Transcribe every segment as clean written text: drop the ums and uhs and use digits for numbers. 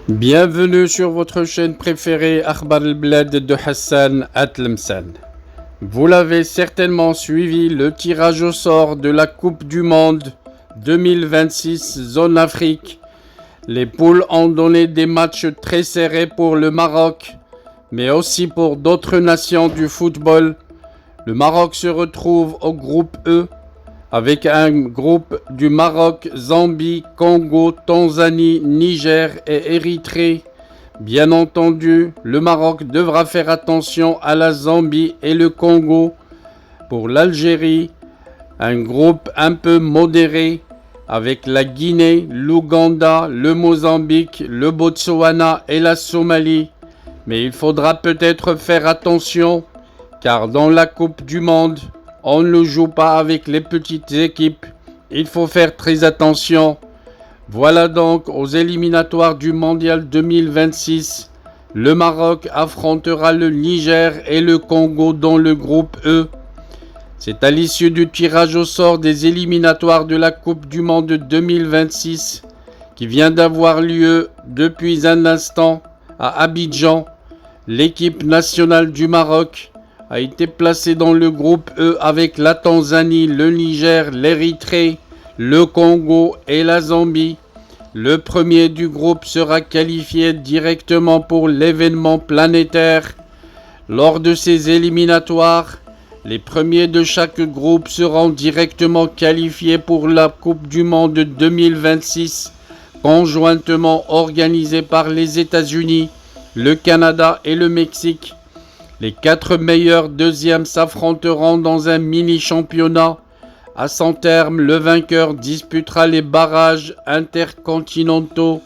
Bienvenue sur votre chaîne préférée Akhbar al-Blad de Hassan Atlemsan. Vous l'avez certainement suivi, le tirage au sort de la Coupe du Monde 2026 Zone Afrique. Les poules ont donné des matchs très serrés pour le Maroc, mais aussi pour d'autres nations du football. Le Maroc se retrouve au groupe E, avec un groupe du Maroc, Zambie, Congo, Tanzanie, Niger et Érythrée. Bien entendu, le Maroc devra faire attention à la Zambie et le Congo. Pour l'Algérie, un groupe un peu modéré avec la Guinée, l'Ouganda, le Mozambique, le Botswana et la Somalie. Mais il faudra peut-être faire attention car dans la Coupe du Monde, on ne joue pas avec les petites équipes. Il faut faire très attention. Voilà donc aux éliminatoires du Mondial 2026. Le Maroc affrontera le Niger et le Congo dans le groupe E. C'est à l'issue du tirage au sort des éliminatoires de la Coupe du Monde 2026 qui vient d'avoir lieu depuis un instant à Abidjan. L'équipe nationale du Maroc a été placé dans le groupe E avec la Tanzanie, le Niger, l'Érythrée, le Congo et la Zambie. Le premier du groupe sera qualifié directement pour l'événement planétaire. Lors de ces éliminatoires, les premiers de chaque groupe seront directement qualifiés pour la Coupe du Monde 2026, conjointement organisée par les États-Unis, le Canada et le Mexique. Les 4 meilleurs deuxièmes s'affronteront dans un mini-championnat. À son terme, le vainqueur disputera les barrages intercontinentaux.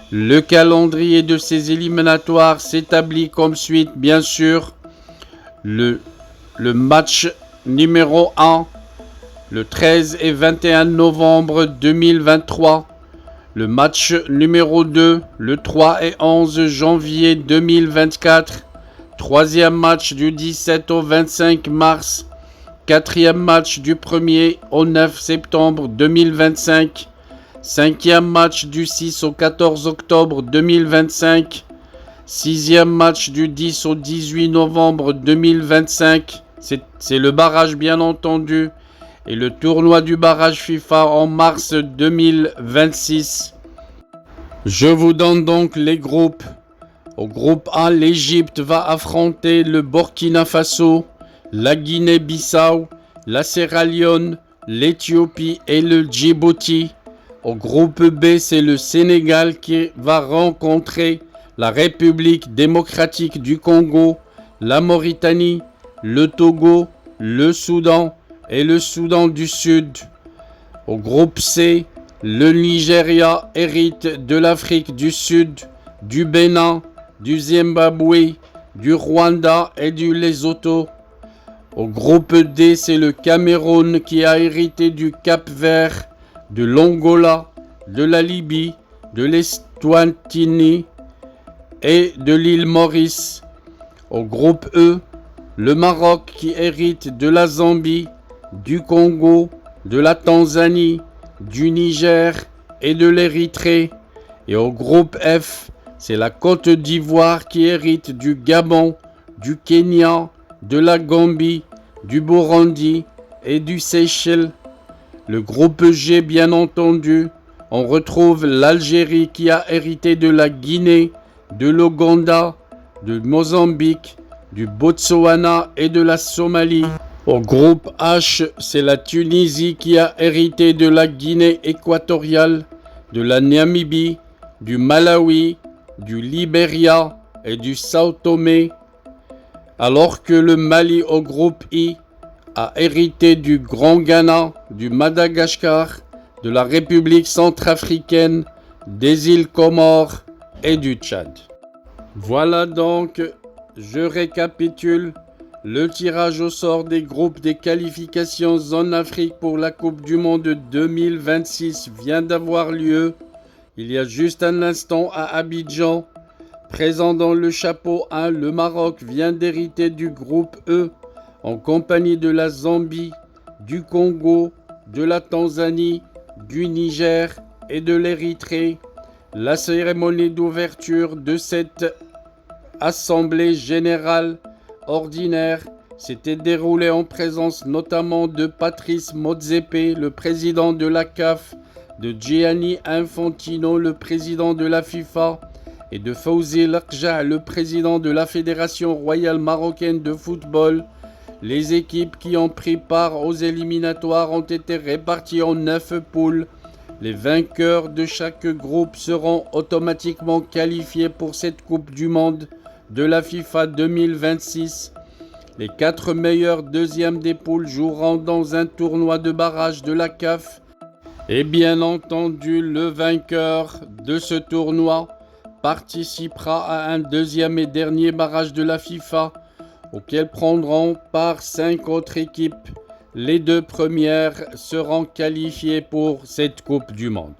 Le calendrier de ces éliminatoires s'établit comme suit, bien sûr. Le match numéro 1, le 13 et 21 novembre 2023. Le match numéro 2, le 3 et 11 janvier 2024. Troisième match du 17 au 25 mars. Quatrième match du 1er au 9 septembre 2025. Cinquième match du 6 au 14 octobre 2025. Sixième match du 10 au 18 novembre 2025. C'est le barrage bien entendu. Et le tournoi du barrage FIFA en mars 2026. Je vous donne donc les groupes. Au groupe A, l'Égypte va affronter le Burkina Faso, la Guinée-Bissau, la Sierra Leone, l'Éthiopie et le Djibouti. Au groupe B, c'est le Sénégal qui va rencontrer la République démocratique du Congo, la Mauritanie, le Togo, le Soudan et le Soudan du Sud. Au groupe C, le Nigeria hérite de l'Afrique du Sud, du Bénin, du Zimbabwe, du Rwanda et du Lesotho. Au groupe D, c'est le Cameroun qui a hérité du Cap-Vert, de l'Angola, de la Libye, de l'Eswatini et de l'île Maurice. Au groupe E, le Maroc qui hérite de la Zambie, du Congo, de la Tanzanie, du Niger et de l'Érythrée. Et au groupe F, c'est la Côte d'Ivoire qui hérite du Gabon, du Kenya, de la Gambie, du Burundi et du Seychelles. Le groupe G, bien entendu, on retrouve l'Algérie qui a hérité de la Guinée, de l'Ouganda, du Mozambique, du Botswana et de la Somalie. Au groupe H, c'est la Tunisie qui a hérité de la Guinée équatoriale, de la Namibie, du Malawi, du Libéria et du Sao Tomé, alors que le Mali au groupe I a hérité du Grand Ghana, du Madagascar, de la République centrafricaine, des îles Comores et du Tchad. Voilà donc, je récapitule, le tirage au sort des groupes des qualifications Zone Afrique pour la Coupe du Monde 2026 vient d'avoir lieu. Il y a juste un instant à Abidjan. Présent dans le chapeau 1, le Maroc vient d'hériter du groupe E en compagnie de la Zambie, du Congo, de la Tanzanie, du Niger et de l'Érythrée. La cérémonie d'ouverture de cette Assemblée générale ordinaire s'était déroulée en présence notamment de Patrice Motsepe, le président de la CAF, de Gianni Infantino, le président de la FIFA, et de Fawzi Lakja, le président de la Fédération royale marocaine de football. Les équipes qui ont pris part aux éliminatoires ont été réparties en 9 poules. Les vainqueurs de chaque groupe seront automatiquement qualifiés pour cette Coupe du Monde de la FIFA 2026. Les 4 meilleurs deuxièmes des poules joueront dans un tournoi de barrage de la CAF. Et bien entendu, le vainqueur de ce tournoi participera à un deuxième et dernier barrage de la FIFA, auquel prendront part 5 autres équipes. Les 2 premières seront qualifiées pour cette Coupe du Monde.